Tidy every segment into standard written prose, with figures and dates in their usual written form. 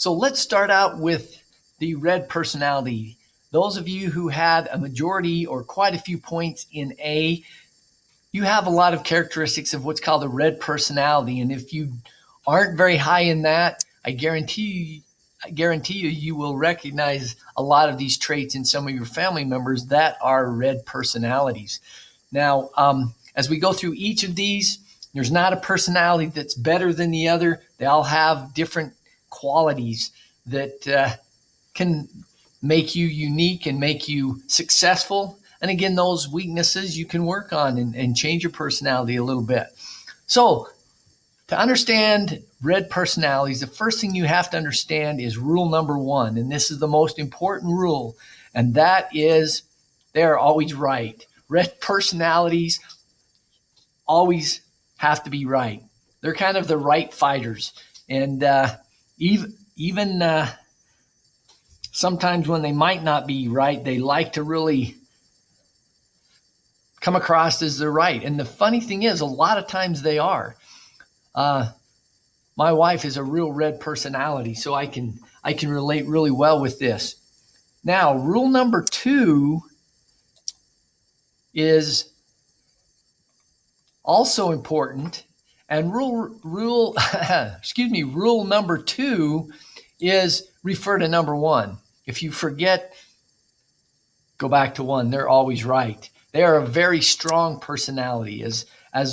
So let's start out with the red personality. Those of you who had a majority or quite a few points in A, you have a lot of characteristics of what's called a red personality. And if you aren't very high in that, I guarantee you, you will recognize a lot of these traits in some of your family members that are red personalities. Now, as we go through each of these, there's not a personality that's better than the other. They all have different qualities that can make you unique and make you successful. And again, those weaknesses you can work on and change your personality a little bit. So to understand red personalities, the first thing you have to understand is rule number 1. And this is the most important rule. And that is they're always right. Red personalities always have to be right. They're kind of the right fighters. And even sometimes when they might not be right, they like to really come across as they're right. And the funny thing is, a lot of times they are. My wife is a real red personality, so I can relate really well with this. Now, rule number 2 is also important, and rule number 2 is refer to number 1. If you forget, go back to 1. They're always right. They are a very strong personality, as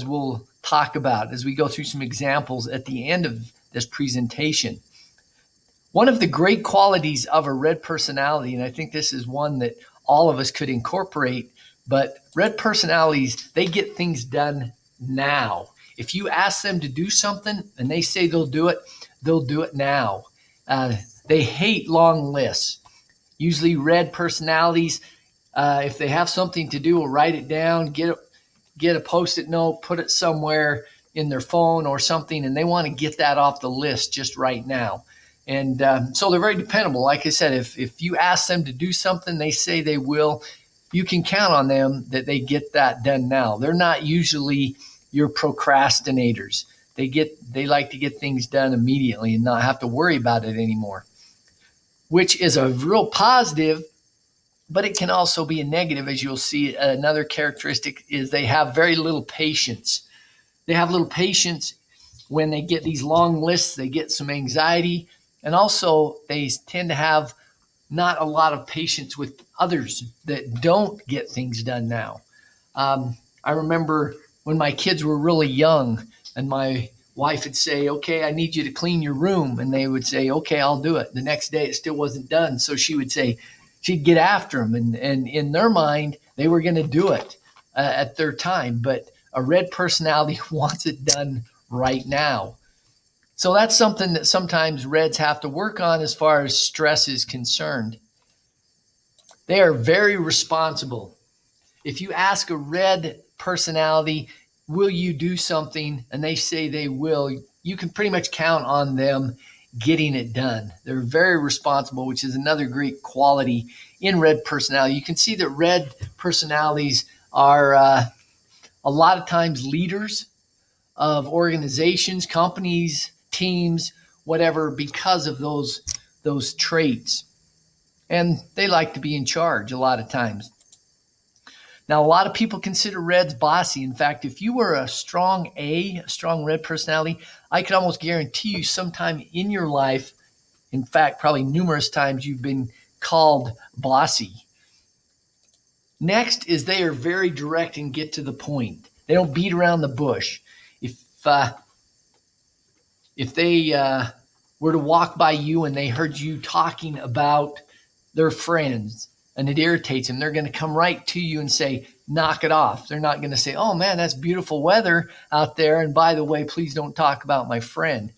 we'll talk about as we go through some examples at the end of this presentation. One of the great qualities of a red personality, and I think this is one that all of us could incorporate, but red personalities, they get things done now. If you ask them to do something and they say they'll do it now. They hate long lists. Usually red personalities, if they have something to do, will write it down, get a Post-it note, put it somewhere in their phone or something, and they want to get that off the list just right now. And so they're very dependable. Like I said, if you ask them to do something, they say they will. You can count on them that they get that done now. They're not usually your procrastinators. They like to get things done immediately and not have to worry about it anymore, which is a real positive, but it can also be a negative. As you'll see, another characteristic is they have very little patience. They have little patience when they get these long lists. They get some anxiety, and also they tend to have not a lot of patience with others that don't get things done now. I remember when my kids were really young and my wife would say, okay, I need you to clean your room. And they would say, okay, I'll do it. The next day it still wasn't done. So she would say, she'd get after them. And in their mind, they were going to do it at their time. But a red personality wants it done right now. So that's something that sometimes reds have to work on as far as stress is concerned. They are very responsible. If you ask a red personality, will you do something, and they say they will, you can pretty much count on them getting it done. They're very responsible, which is another great quality in red personality. You can see that red personalities are a lot of times leaders of organizations, companies, teams, whatever, because of those traits. And they like to be in charge a lot of times. Now, a lot of people consider reds bossy. In fact, if you were a strong red personality, I could almost guarantee you sometime in your life, in fact, probably numerous times, you've been called bossy. Next is they are very direct and get to the point. They don't beat around the bush. If they were to walk by you and they heard you talking about their friends and it irritates them, they're going to come right to you and say, knock it off. They're not going to say, oh man, that's beautiful weather out there, and by the way, please don't talk about my friend.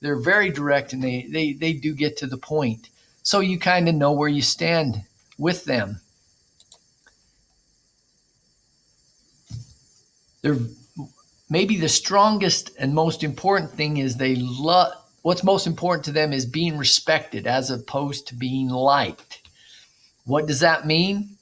They're very direct, and they do get to the point. So you kind of know where you stand with them. They're maybe the strongest and most important thing is what's most important to them is being respected as opposed to being liked. What does that mean?